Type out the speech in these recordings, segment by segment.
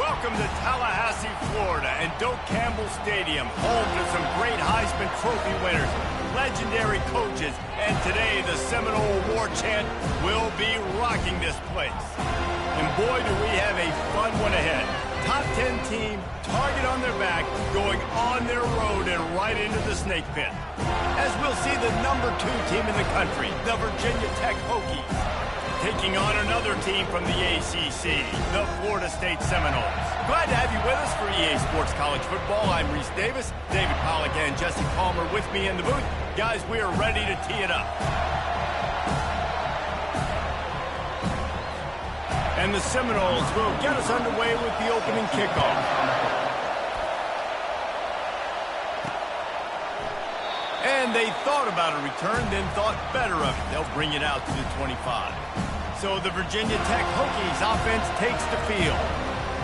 Welcome to Tallahassee, Florida, and Doak Campbell Stadium, home to some great Heisman Trophy winners, legendary coaches, and today the Seminole War Chant will be rocking this place. And boy, do we have a fun one ahead. Top 10 team, target on their back, going on their road and right into the snake pit. As we'll see the number 2 team in the country, the Virginia Tech Hokies, taking on another team from the ACC, the Florida State Seminoles. Glad to have you with us for EA Sports College Football. I'm Reese Davis, David Pollack and Jesse Palmer with me in the booth. Guys, we are ready to tee it up. And the Seminoles will get us underway with the opening kickoff. And they thought about a return, then thought better of it. They'll bring it out to the 25. So the Virginia Tech Hokies offense takes the field.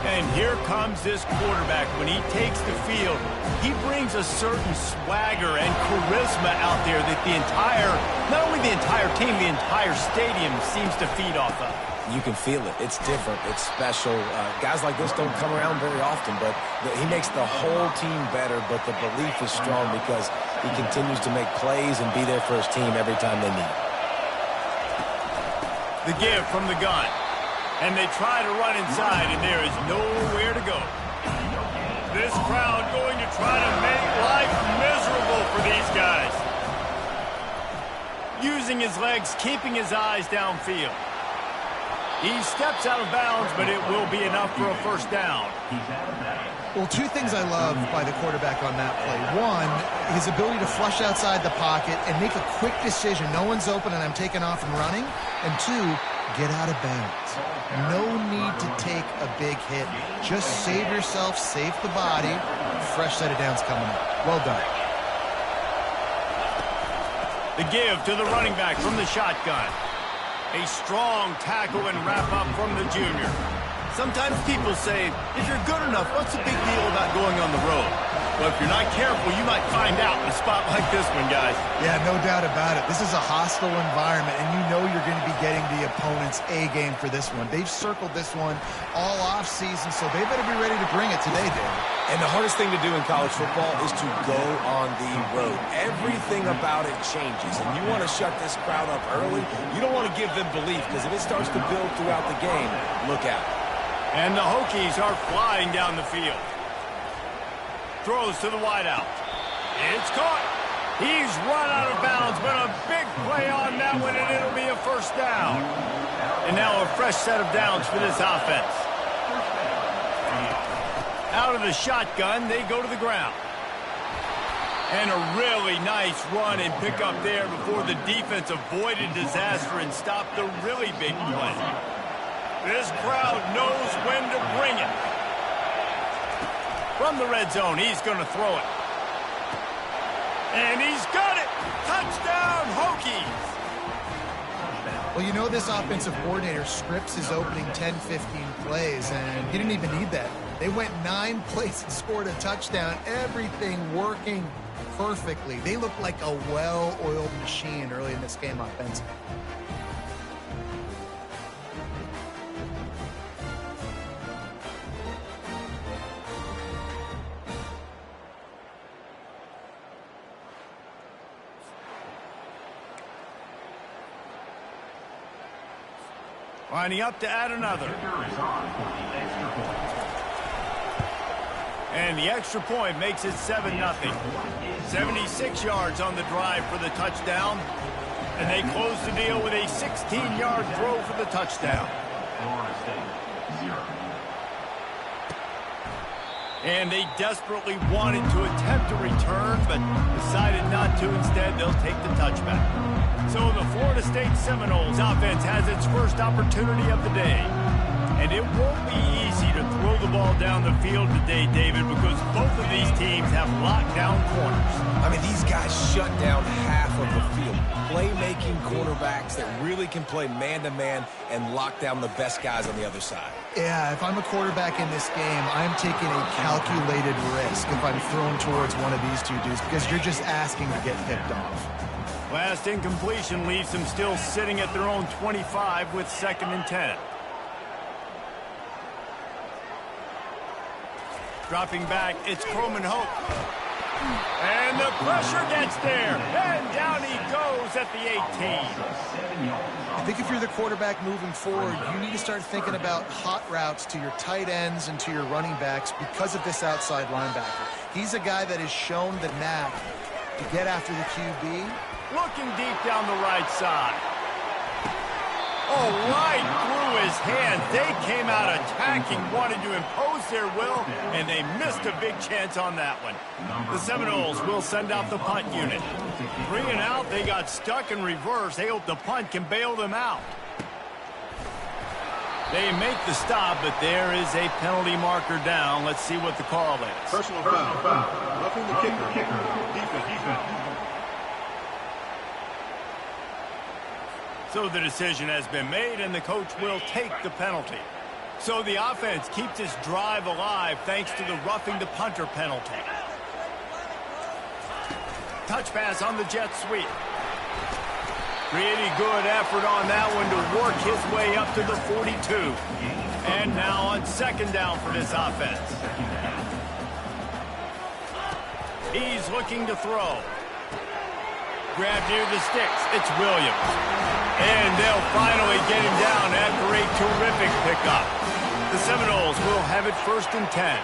And here comes this quarterback. When he takes the field, he brings a certain swagger and charisma out there that the entire, not only the entire team, the entire stadium seems to feed off of. You can feel it. It's different. It's special. Guys like this don't come around very often, but he makes the whole team better, but the belief is strong because he continues to make plays and be there for his team every time they need. The give from the gun. And they try to run inside, and there is nowhere to go. This crowd going to try to make life miserable for these guys. Using his legs, keeping his eyes downfield. He steps out of bounds, but it will be enough for a first down. Well, 2 things I love by the quarterback on that play. 1, his ability to flush outside the pocket and make a quick decision. No one's open and I'm taking off and running. And 2, get out of bounds. No need to take a big hit. Just save yourself, save the body. Fresh set of downs coming up. Well done. The give to the running back from the shotgun. A strong tackle and wrap up from the junior. Sometimes people say, if you're good enough, what's the big deal about going on the road? Well, if you're not careful, you might find out in a spot like this one, guys. Yeah, no doubt about it. This is a hostile environment, and you know you're going to be getting the opponent's A game for this one. They've circled this one all offseason, so they better be ready to bring it today, Dave. And the hardest thing to do in college football is to go on the road. Everything about it changes, and you want to shut this crowd up early. You don't want to give them belief, because if it starts to build throughout the game, look out. And the Hokies are flying down the field. Throws to the wideout. It's caught. He's run out of bounds, but a big play on that one, and it'll be a first down. And now a fresh set of downs for this offense. Out of the shotgun, they go to the ground. And a really nice run and pick up there before the defense avoided disaster and stopped the really big play. This crowd knows when to bring it. From the red zone, he's going to throw it. And he's got it! Touchdown, Hokies! Well, you know this offensive coordinator scripts his opening 10, 15 plays, and he didn't even need that. They went 9 plays and scored a touchdown. Everything working perfectly. They look like a well-oiled machine early in this game offensively. Lining up to add another. And the extra point makes it 7-0. 76 yards on the drive for the touchdown. And they close the deal with a 16-yard throw for the touchdown. And they desperately wanted to attempt a return, but decided not to. Instead, they'll take the touchback. So the Florida State Seminoles offense has its first opportunity of the day. And it won't be easy to throw the ball down the field today, David, because both of these teams have lockdown corners. I mean, these guys shut down half of the field. Playmaking quarterbacks that really can play man-to-man and lock down the best guys on the other side. Yeah, if I'm a quarterback in this game, I'm taking a calculated risk if I'm thrown towards one of these 2 dudes because you're just asking to get picked off. Last incompletion leaves them still sitting at their own 25 with 2nd and 10. Dropping back, it's Croman Hope. And the pressure gets there. And down he goes at the 18. I think if you're the quarterback moving forward, you need to start thinking about hot routes to your tight ends and to your running backs because of this outside linebacker. He's a guy that has shown the knack to get after the QB. Looking deep down the right side. Oh, right through his hands. They came out attacking, wanted to impose their will, and they missed a big chance on that one. The Seminoles will send out the punt unit. 3 and out, they got stuck in reverse. They hope the punt can bail them out. They make the stop, but there is a penalty marker down. Let's see what the call is. Personal foul. Roughing the kicker. Defense. So the decision has been made, and the coach will take the penalty. So the offense keeps its drive alive thanks to the roughing the punter penalty. Touch pass on the jet sweep. Pretty good effort on that one to work his way up to the 42. And now on second down for this offense. He's looking to throw. Grab near the sticks. It's Williams. And they'll finally get him down after a terrific pickup. The Seminoles will have it 1st and 10.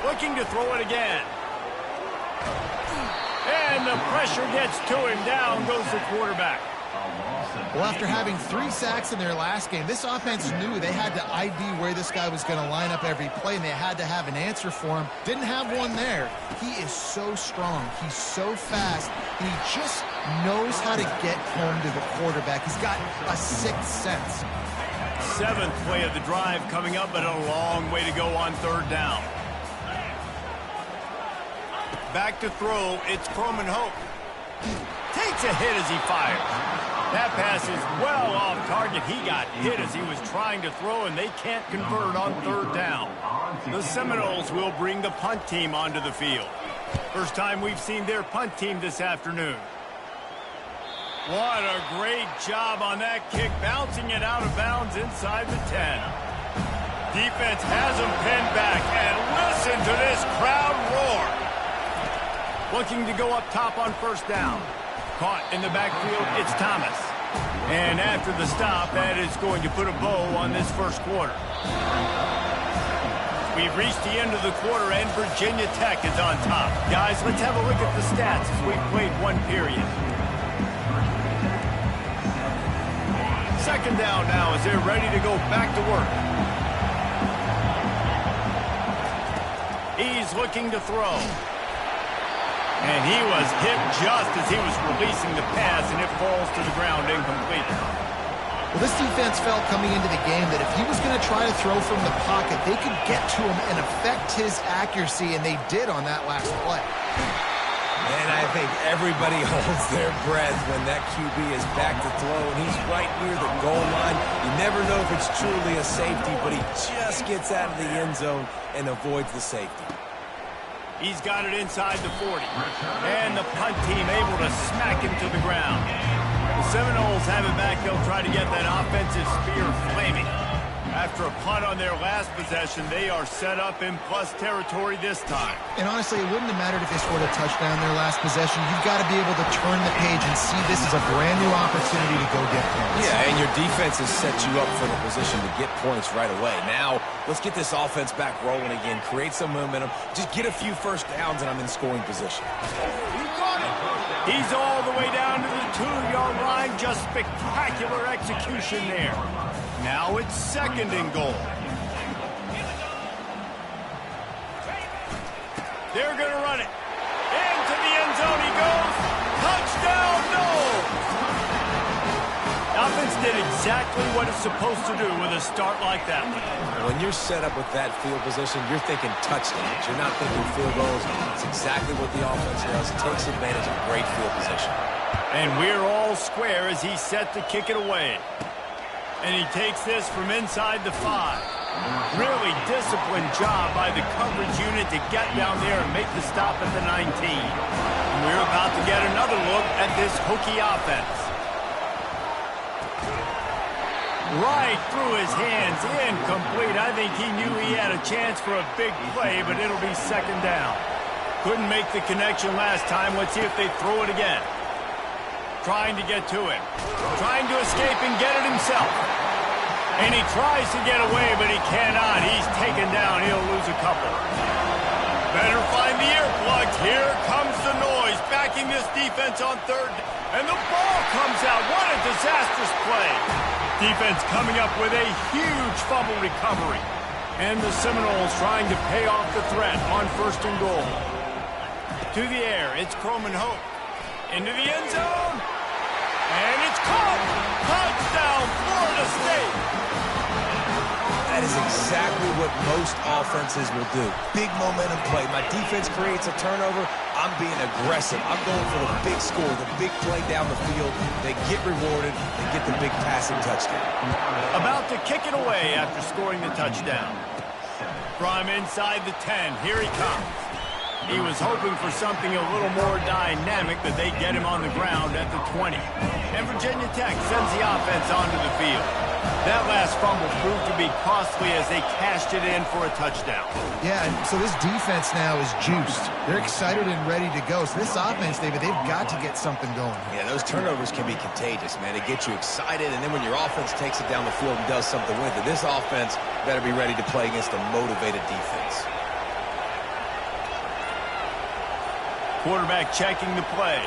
Looking to throw it again. And the pressure gets to him. Down goes the quarterback. Well, after having 3 sacks in their last game, this offense knew they had to ID where this guy was going to line up every play, and they had to have an answer for him. Didn't have one there. He is so strong. He's so fast. He just knows how to get home to the quarterback. He's got a 6th sense. 7th play of the drive coming up, but a long way to go on 3rd down. Back to throw, it's Croman Hope. Takes a hit as he fires. That pass is well off target. He got hit as he was trying to throw, and they can't convert on 3rd down. The Seminoles will bring the punt team onto the field. First time we've seen their punt team this afternoon. What a great job on that kick, bouncing it out of bounds inside the 10. Defense has them pinned back, and listen to this crowd roar. Looking to go up top on 1st down. Caught in the backfield, it's Thomas. And after the stop, that is going to put a bow on this 1st quarter. We've reached the end of the quarter, and Virginia Tech is on top. Guys, let's have a look at the stats as we've played 1 period. 2nd down now as they're ready to go back to work. He's looking to throw. And he was hit just as he was releasing the pass, and it falls to the ground incomplete. Well, this defense felt coming into the game that if he was going to try to throw from the pocket, they could get to him and affect his accuracy, and they did on that last play. And I think everybody holds their breath when that QB is back to throw, and he's right near the goal line. You never know if it's truly a safety, but he just gets out of the end zone and avoids the safety. He's got it inside the 40. And the punt team able to smack him to the ground. The Seminoles have it back. They'll try to get that offensive spear flaming. After a punt on their last possession, they are set up in plus territory this time. And honestly, it wouldn't have mattered if they scored a touchdown their last possession. You've got to be able to turn the page and see this as a brand new opportunity to go get points. Yeah, and your defense has set you up for the position to get points right away. Now, let's get this offense back rolling again, create some momentum, just get a few 1st downs, and I'm in scoring position. He's all the way down to the 2-yard line. Just spectacular execution there. Now it's 2nd and goal. They're going to run it. Into the end zone he goes. Touchdown, no! Offense did exactly what it's supposed to do with a start like that one. When you're set up with that field position, you're thinking touchdowns. You're not thinking field goals. It's exactly what the offense does. It takes advantage of great field position. And we're all square as he's set to kick it away. And he takes this from inside the 5. Really disciplined job by the coverage unit to get down there and make the stop at the 19. And we're about to get another look at this Hokie offense. Right through his hands, incomplete. I think he knew he had a chance for a big play, but it'll be second down. Couldn't make the connection last time. Let's see if they throw it again. Trying to get to it. Trying to escape and get it himself. And he tries to get away, but he cannot. He's taken down. He'll lose a couple. Better find the earplugs. Here comes the noise. Backing this defense on third. And the ball comes out. What a disastrous play. Defense coming up with a huge fumble recovery. And the Seminoles trying to pay off the threat on first and goal. To the air, it's Croman Hope. Into the end zone. And it's caught. Touchdown, Florida State. That is exactly what most offenses will do. Big momentum play. My defense creates a turnover. I'm being aggressive. I'm going for the big score, the big play down the field. They get rewarded. They get the big passing touchdown. About to kick it away after scoring the touchdown. From inside the 10, here he comes. He was hoping for something a little more dynamic, but they get him on the ground at the 20. And Virginia Tech sends the offense onto the field. That last fumble proved to be costly as they cashed it in for a touchdown. Yeah, and so this defense now is juiced. They're excited and ready to go. So this offense, David, they've got to get something going. Yeah, those turnovers can be contagious, man. They get you excited, and then when your offense takes it down the field and does something with it, this offense better be ready to play against a motivated defense. Quarterback checking the play.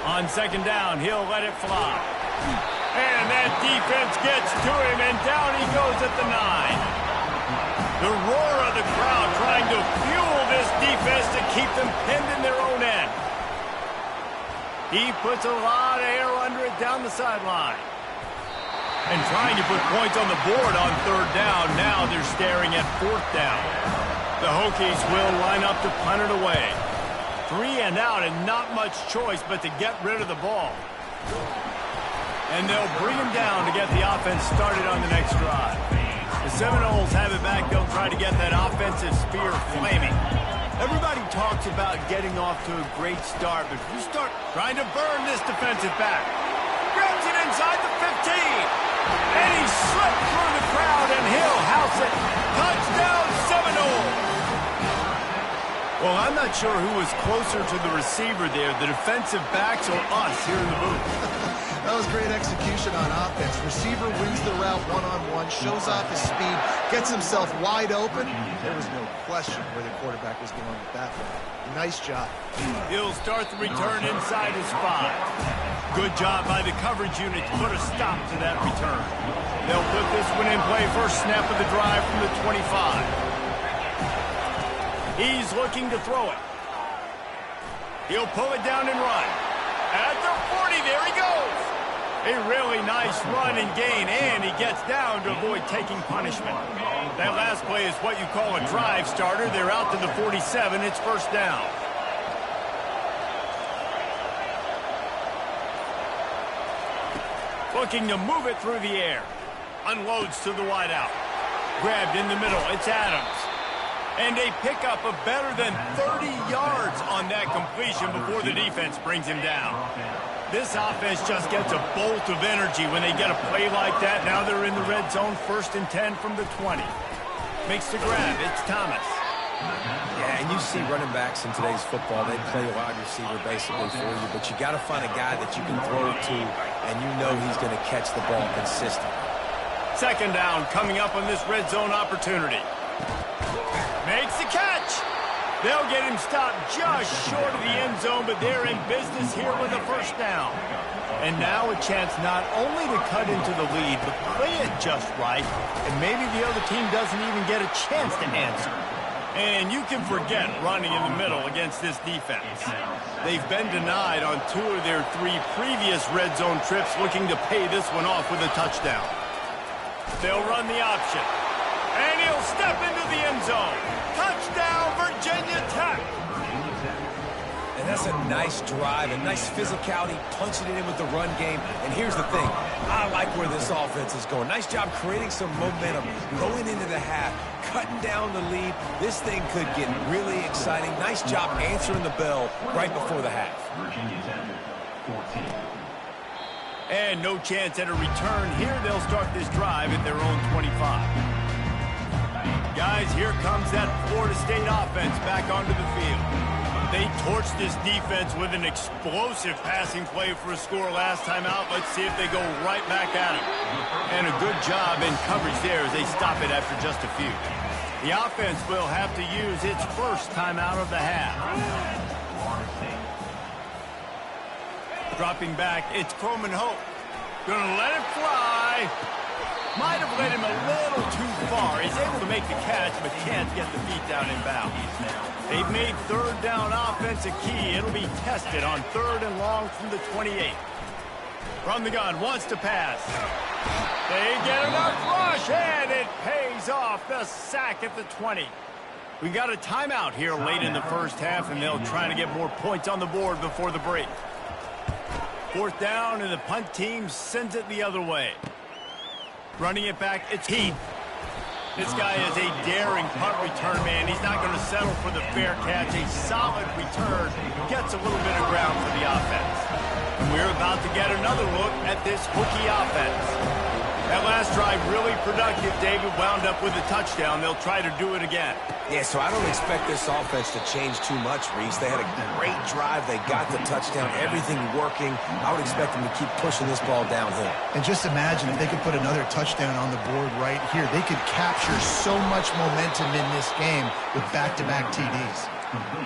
On second down, he'll let it fly. And that defense gets to him, and down he goes at the 9. The roar of the crowd trying to fuel this defense to keep them pinned in their own end. He puts a lot of air under it down the sideline. And trying to put points on the board on third down. Now they're staring at fourth down. The Hokies will line up to punt it away. 3 and out and not much choice but to get rid of the ball. And they'll bring him down to get the offense started on the next drive. The Seminoles have it back. They'll try to get that offensive spear flaming. Everybody talks about getting off to a great start, but if you start trying to burn this defensive back, grabs it inside the 15. And he slipped through the crowd, and he'll house it. Touchdown, Seminoles! Well, I'm not sure who was closer to the receiver there, the defensive backs or us here in the booth. That was great execution on offense. Receiver wins the route one-on-one, shows off his speed, gets himself wide open. There was no question where the quarterback was going with that one. Nice job. He'll start the return inside his 5. Good job by the coverage unit to put a stop to that return. They'll put this one in play. First snap of the drive from the 25. He's looking to throw it. He'll pull it down and run. At the 40, there he goes. A really nice run and gain, and he gets down to avoid taking punishment. That last play is what you call a drive starter. They're out to the 47. It's first down. Looking to move it through the air. Unloads to the wideout. Grabbed in the middle. It's Adams. And a pickup of better than 30 yards on that completion before the defense brings him down. This offense just gets a bolt of energy when they get a play like that. Now they're in the red zone, 1st and 10 from the 20. Makes the grab. It's Thomas. Yeah, and you see running backs in today's football, they play a wide receiver basically for you, but you got to find a guy that you can throw it to, and you know he's going to catch the ball consistently. Second down coming up on this red zone opportunity. Makes the catch. They'll get him stopped just short of the end zone, but they're in business here with a first down. And now a chance not only to cut into the lead, but play it just right, and maybe the other team doesn't even get a chance to answer. And you can forget running in the middle against this defense. They've been denied on 2 of their 3 previous red zone trips, looking to pay this one off with a touchdown. They'll run the option. And he'll step into the end zone. Touchdown, Virginia Tech. And that's a nice drive, a nice physicality, punching it in with the run game. And here's the thing. I like where this offense is going. Nice job creating some momentum, going into the half, cutting down the lead. This thing could get really exciting. Nice job answering the bell right before the half. And no chance at a return here. They'll start this drive at their own 25. Guys, here comes that Florida State offense back onto the field. They torched this defense with an explosive passing play for a score last time out. Let's see if they go right back at it. And a good job in coverage there as they stop it after just a few. The offense will have to use its first timeout of the half. Dropping back, it's Coleman Hope. Gonna let it fly. Might have led him a little too far. He's able to make the catch, but can't get the feet down in bounds. They've made third down offense a key. It'll be tested on 3rd and long from the 28. From the gun, wants to pass. They get enough rush, and it pays off. The sack at the 20. We got a timeout here late in the first half, and they'll try to get more points on the board before the break. 4th down, and the punt team sends it the other way. Running it back, it's Heath. This guy is a daring punt return man. He's not going to settle for the fair catch. A solid return gets a little bit of ground for the offense. And we're about to get another look at this Hokie offense. That last drive really productive. David wound up with a touchdown. They'll try to do it again. Yeah, so I don't expect this offense to change too much, Reese. They had a great drive. They got the touchdown. Everything working. I would expect them to keep pushing this ball downhill. And just imagine if they could put another touchdown on the board right here. They could capture so much momentum in this game with back-to-back TDs.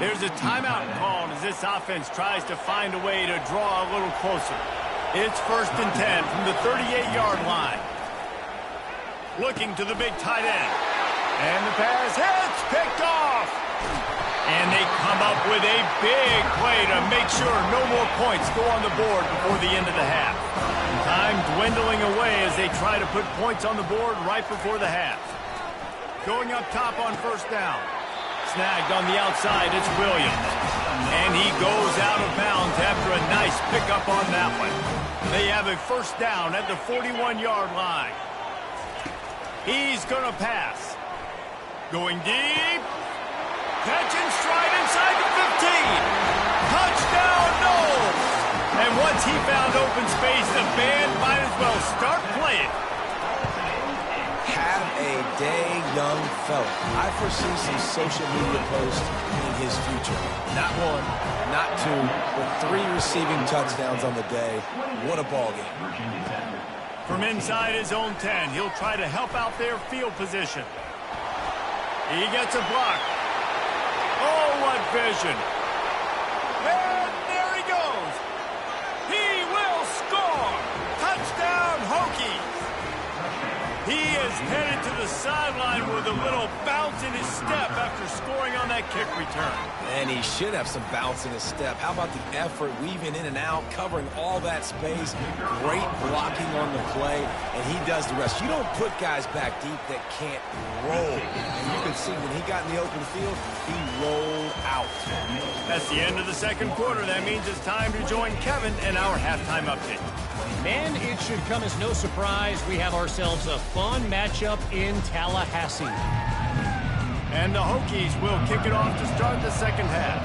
There's a timeout called as this offense tries to find a way to draw a little closer. It's 1st and 10 from the 38-yard line. Looking to the big tight end. And the pass hits, picked off. And they come up with a big play to make sure no more points go on the board before the end of the half. Time dwindling away as they try to put points on the board right before the half. Going up top on 1st down. Snagged on the outside, it's Williams. And he goes out of bounds after a nice pickup on that one. They have a 1st down at the 41-yard line. He's going to pass. Going deep. Catch and stride inside the 15. Touchdown, Knowles. And once he found open space, the band might as well start playing. Have a day, young fella. I foresee some social media posts in his future. Not 1, not 2, but 3 receiving touchdowns on the day. What a ball game. From inside his own 10, he'll try to help out their field position. He gets a block. Oh, what vision. And there he goes. He will score. Touchdown, Hokies. He is headed to the sideline with a little bounce in his step after scoring on that kick return. And he should have some bounce in his step. How about the effort, weaving in and out, covering all that space, great blocking on the play, and he does the rest. You don't put guys back deep that can't roll. And you can see when he got in the open field, he rolled out. That's the end of the 2nd quarter. That means it's time to join Kevin in our halftime update. And it should come as no surprise. We have ourselves a fun matchup in Tallahassee. And the Hokies will kick it off to start the 2nd half.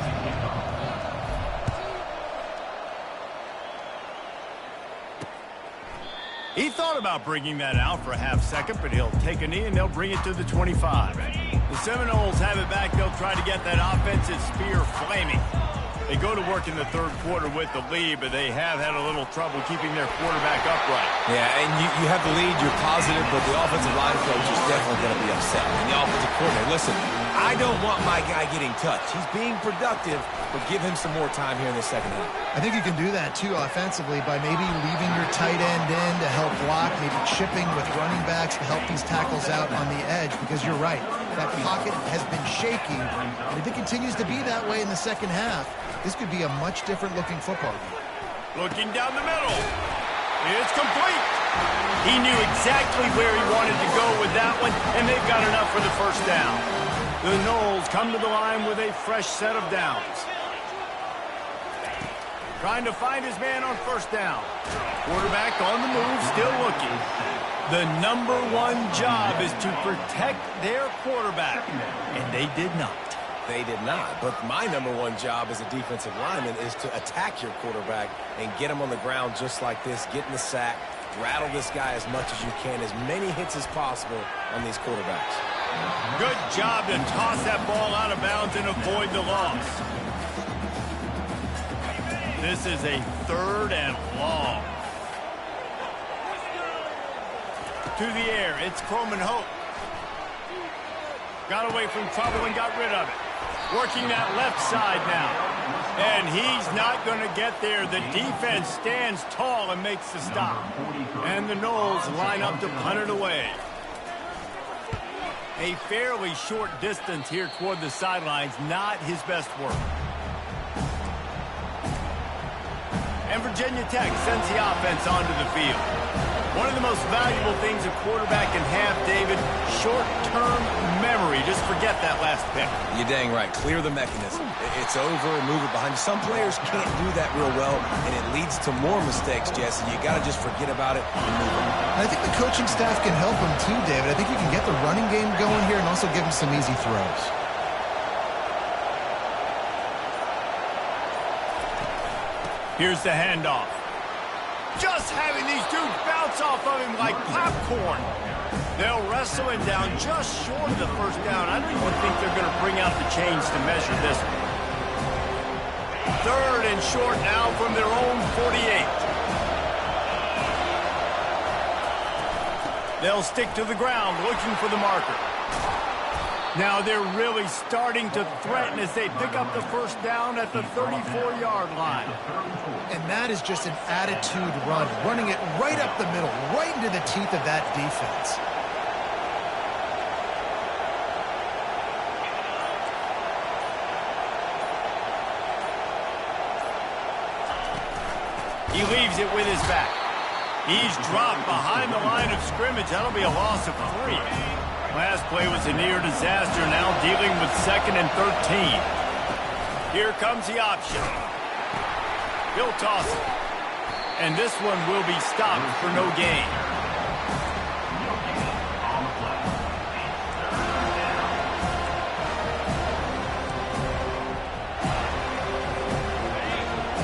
He thought about bringing that out for a half second, but he'll take a knee and they'll bring it to the 25. The Seminoles have it back. They'll try to get that offensive spear flaming. They go to work in the 3rd quarter with the lead, but they have had a little trouble keeping their quarterback upright. Yeah, and you have the lead, you're positive, but the offensive line coach is definitely going to be upset. And the offensive coordinator, listen, I don't want my guy getting touched. He's being productive, but give him some more time here in the 2nd half. I think you can do that, too, offensively, by maybe leaving your tight end in to help block, maybe chipping with running backs to help these tackles out on the edge, because you're right. That pocket has been shaky, and if it continues to be that way in the 2nd half, this could be a much different-looking football game. Looking down the middle. It's complete. He knew exactly where he wanted to go with that one, and they've got enough for the 1st down. The Noles come to the line with a fresh set of downs. Trying to find his man on 1st down. Quarterback on the move, still looking. The #1 job is to protect their quarterback, and they did not. They did not. But my number one job as a defensive lineman is to attack your quarterback and get him on the ground just like this, get in the sack, rattle this guy as much as you can, as many hits as possible on these quarterbacks. Good job to toss that ball out of bounds and avoid the loss. This is a 3rd and long. To the air, it's Croman Hope. Got away from trouble and got rid of it. Working that left side now. And he's not going to get there. The defense stands tall and makes the stop. And the Noles line up to punt it away. A fairly short distance here toward the sidelines, not his best work. And Virginia Tech sends the offense onto the field. One of the most valuable things a quarterback can have, David, short-term memory. Just forget that last pick. You're dang right. Clear the mechanism. It's over, move it behind you. Some players can't do that real well, and it leads to more mistakes, Jesse. You got to just forget about it and move on. I think the coaching staff can help him too, David. I think you can get the running game going here and also give him some easy throws. Here's the handoff. Just having these dudes bounce off of him like popcorn. They'll wrestle him down just short of the first down. I don't even think they're going to bring out the chains to measure this one. 3rd and short now from their own 48. They'll stick to the ground looking for the marker. Now they're really starting to threaten as they pick up the first down at the 34-yard line. And that is just an attitude run, running it right up the middle, right into the teeth of that defense. He leaves it with his back. He's dropped behind the line of scrimmage. That'll be a loss of 3. Last play was a near disaster, now dealing with 2nd and 13. Here comes the option. He'll toss it. And this one will be stopped for no gain.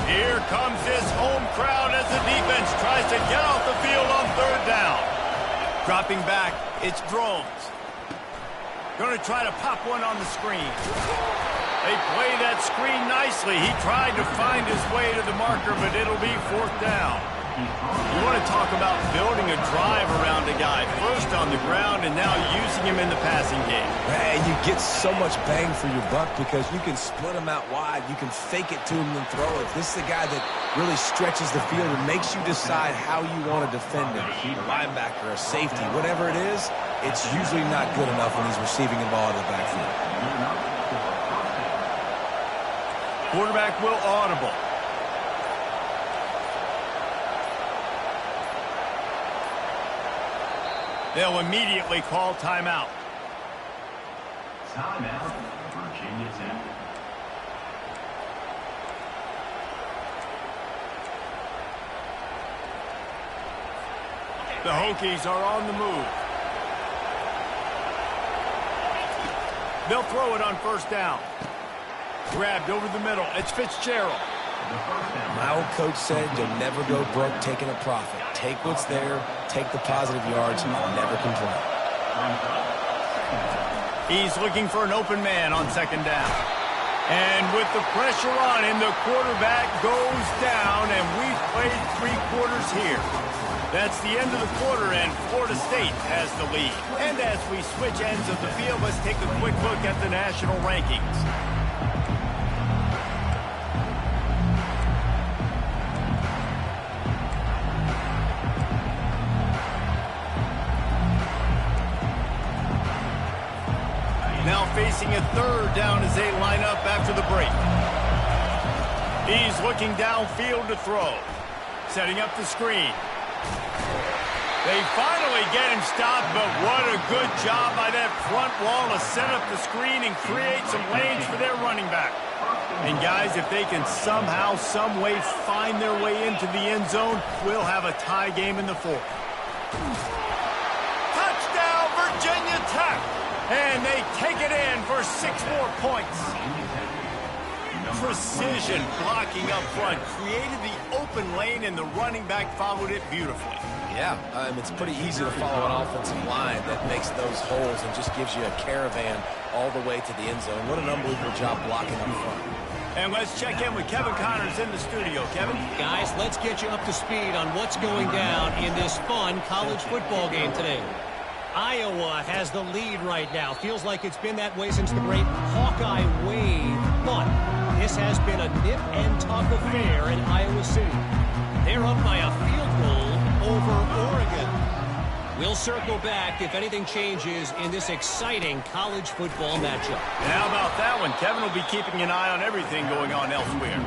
Here comes his home crowd as the defense tries to get off the field on 3rd down. Dropping back, it's Drones. Going to try to pop one on the screen. They play that screen nicely. He tried to find his way to the marker, but it'll be 4th down. You want to talk about building a drive around a guy. First on the ground and now using him in the passing game. And you get so much bang for your buck because you can split him out wide. You can fake it to him and throw it. This is a guy that really stretches the field and makes you decide how you want to defend him. A linebacker, a safety, whatever it is, it's usually not good enough when he's receiving the ball out of the backfield. Quarterback will audible. They'll immediately call timeout. Timeout, Virginia Tech. The Hokies are on the move. They'll throw it on 1st down. Grabbed over the middle. It's Fitzgerald. My old coach said you'll never go broke taking a profit. Take what's there, take the positive yards, and never complain. He's looking for an open man on 2nd down. And with the pressure on him, the quarterback goes down, and we've played 3 quarters here. That's the end of the quarter, and Florida State has the lead. And as we switch ends of the field, let's take a quick look at the national rankings. Now facing a 3rd down as they line up after the break. He's looking downfield to throw. Setting up the screen. They finally get him stopped, but what a good job by that front wall to set up the screen and create some lanes for their running back. And guys, if they can somehow, some way find their way into the end zone, we'll have a tie game in the 4th. Touchdown, Virginia Tech! And they take it in for 6 more points. Precision blocking up front created the open lane, and the running back followed it beautifully. Yeah, it's pretty easy to follow an offensive line that makes those holes and just gives you a caravan all the way to the end zone. What an unbelievable job blocking up front. And let's check in with Kevin Connors in the studio. Kevin? Guys, let's get you up to speed on what's going down in this fun college football game today. Iowa has the lead right now. Feels like it's been that way since the great Hawkeye wave. But this has been a nip-and-tuck affair in Iowa City. They're up by a field goal over Oregon. We'll circle back if anything changes in this exciting college football matchup. And how about that one? Kevin will be keeping an eye on everything going on elsewhere.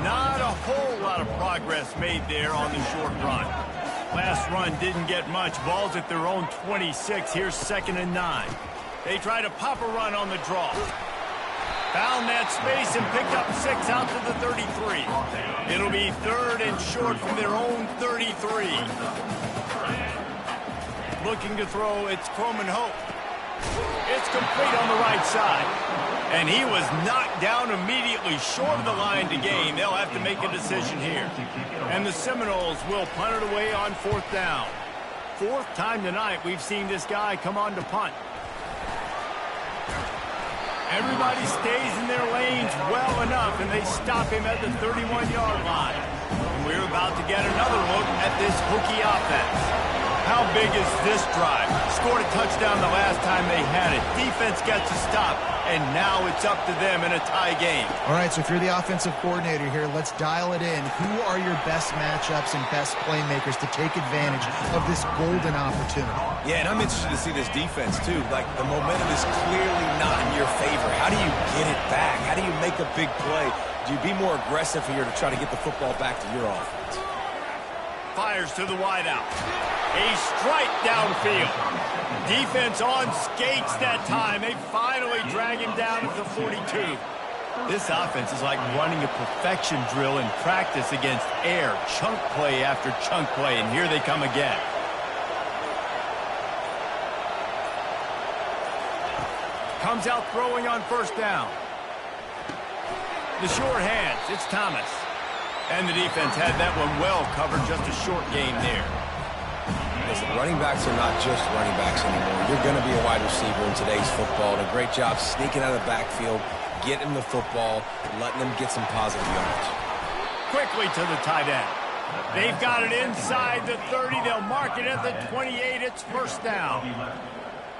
Not a whole lot of progress made there on the short run. Last run didn't get much. Ball's at their own 26. Here's 2nd and 9. They try to pop a run on the draw. Found that space and picked up 6 out to the 33. It'll be 3rd and short from their own 33. Looking to throw, it's Coleman Hope. It's complete on the right side. And he was knocked down immediately short of the line to gain. They'll have to make a decision here. And the Seminoles will punt it away on 4th down. 4th time tonight we've seen this guy come on to punt. Everybody stays in their lanes well enough, and they stop him at the 31-yard line. And we're about to get another look at this Hokie offense. How big is this drive? Scored a touchdown the last time they had it. Defense gets a stop, and now it's up to them in a tie game. All right, so if you're the offensive coordinator here, let's dial it in. Who are your best matchups and best playmakers to take advantage of this golden opportunity? Yeah, and I'm interested to see this defense, too. Like, the momentum is clearly not in your favor. How do you get it back? How do you make a big play? Do you be more aggressive here to try to get the football back to your offense? Fires to the wideout. A strike downfield. Defense on skates that time. They finally drag him down at the 42. This offense is like running a perfection drill in practice against air. Chunk play after chunk play, and here they come again. Comes out throwing on 1st down. The short hands. It's Thomas. And the defense had that one well covered. Just a short game there. Listen, running backs are not just running backs anymore. You're going to be a wide receiver in today's football. And a great job sneaking out of the backfield, getting the football, letting them get some positive yards. Quickly to the tight end. They've got it inside the 30. They'll mark it at the 28. It's 1st down.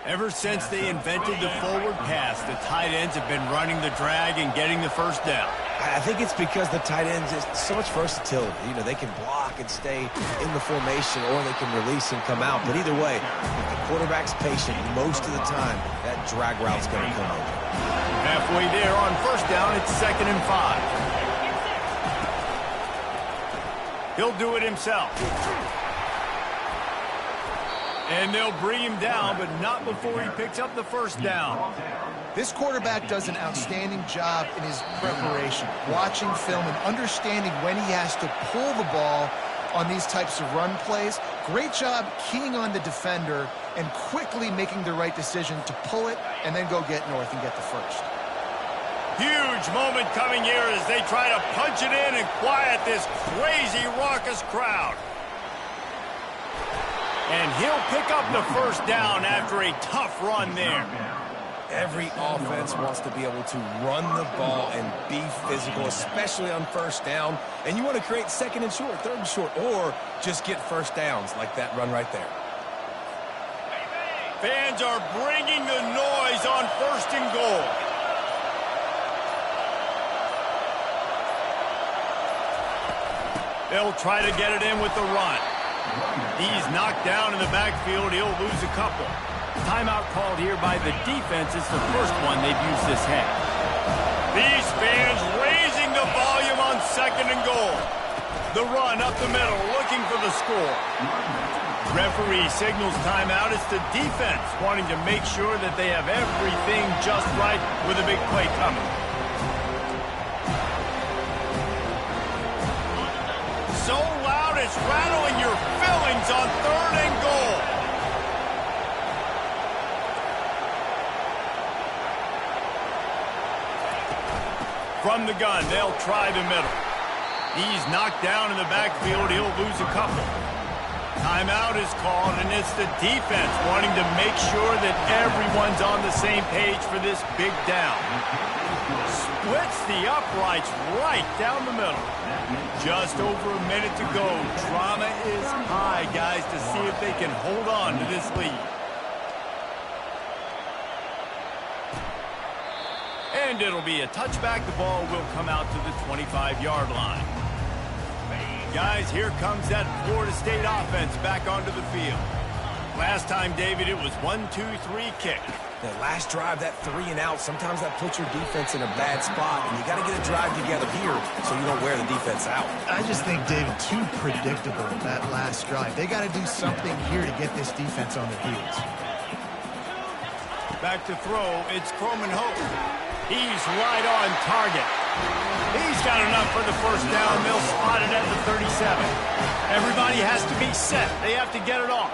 Ever since they invented the forward pass, the tight ends have been running the drag and getting the 1st down. I think it's because the tight ends is so much versatility. You know, they can block and stay in the formation, or they can release and come out. But either way, if the quarterback's patient, most of the time, that drag route's going to come over. Halfway there on 1st down, it's 2nd and 5. He'll do it himself. And they'll bring him down, but not before he picks up the 1st down. This quarterback does an outstanding job in his preparation, watching film and understanding when he has to pull the ball on these types of run plays. Great job keying on the defender and quickly making the right decision to pull it and then go get north and get the 1st. Huge moment coming here as they try to punch it in and quiet this crazy, raucous crowd. And he'll pick up the 1st down after a tough run there. Every offense wants to be able to run the ball and be physical, especially on 1st down. And you want to create 2nd and short, 3rd and short, or just get 1st downs like that run right there. Fans are bringing the noise on 1st and goal. They'll try to get it in with the run. He's knocked down in the backfield. He'll lose a couple. Timeout called here by the defense. It's the first one they've used this half. These fans raising the volume on 2nd and goal. The run up the middle, looking for the score. Referee signals timeout. It's the defense wanting to make sure that they have everything just right with a big play coming. So loud it's rattling your fillings on 3rd and goal. from the gun. They'll try the middle. He's knocked down in the backfield. He'll lose a couple. Timeout is called, and it's the defense wanting to make sure that everyone's on the same page for this big down. Splits the uprights right down the middle. Just over a minute to go. Drama is high, guys, to see if they can hold on to this lead. And it'll be a touchback. The ball will come out to the 25-yard line. Guys, here comes that Florida State offense back onto the field. Last time, David, it was 1-2-3 kick. That last drive, that 3 and out, sometimes that puts your defense in a bad spot, and you got to get a drive together here so you don't wear the defense out. I just think, David, too predictable, that last drive. They got to do something here to get this defense on their heels. Back to throw, it's Croman Hope. He's right on target. He's got enough for the first down. They'll spot it at the 37. Everybody has to be set. They have to get it off.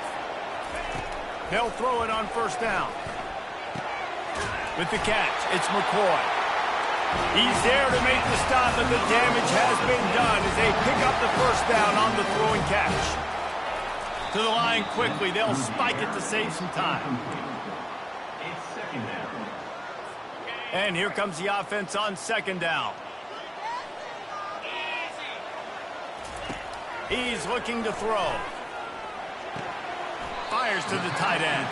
They'll throw it on first down. With the catch, it's McCoy. He's there to make the stop, but the damage has been done as they pick up the first down on the throw and catch. To the line quickly. They'll spike it to save some time. And here comes the offense on second down. He's looking to throw. Fires to the tight end.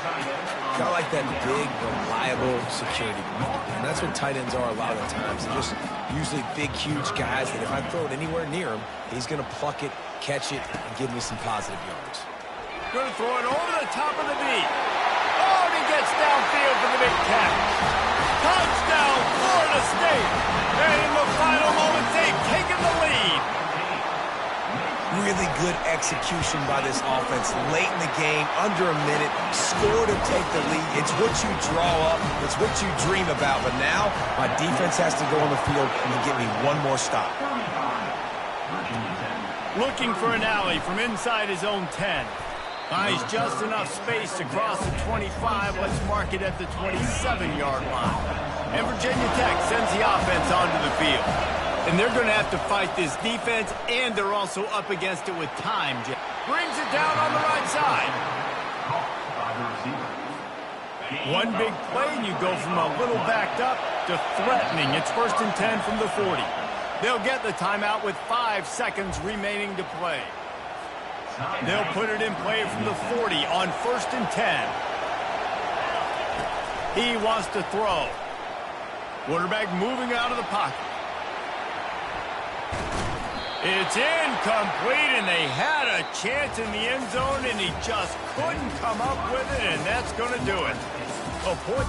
Kind of like that big, reliable security blanket. And that's what tight ends are a lot of the times. They're just usually big, huge guys that if I throw it anywhere near him, he's going to pluck it, catch it, and give me some positive yards. Going to throw it over the top of the knee. Oh, and he gets downfield for the big catch. Touchdown, Florida State. And in the final moments, they've taken the lead. Really good execution by this offense. Late in the game, under a minute, score to take the lead. It's what you draw up. It's what you dream about. But now, my defense has to go on the field and give me one more stop. Looking for an alley from inside his own 10. Buys just enough space to cross the 25. Let's mark it at the 27-yard line. And Virginia Tech sends the offense onto the field. And they're going to have to fight this defense, and they're also up against it with time. Brings it down on the right side. One big play, and you go from a little backed up to threatening. It's 1st and 10 from the 40. They'll get the timeout with 5 seconds remaining to play. They'll put it in play from the 40 on 1st and 10. He wants to throw. Quarterback moving out of the pocket. It's incomplete, and they had a chance in the end zone, and he just couldn't come up with it, and that's going to do it. A point.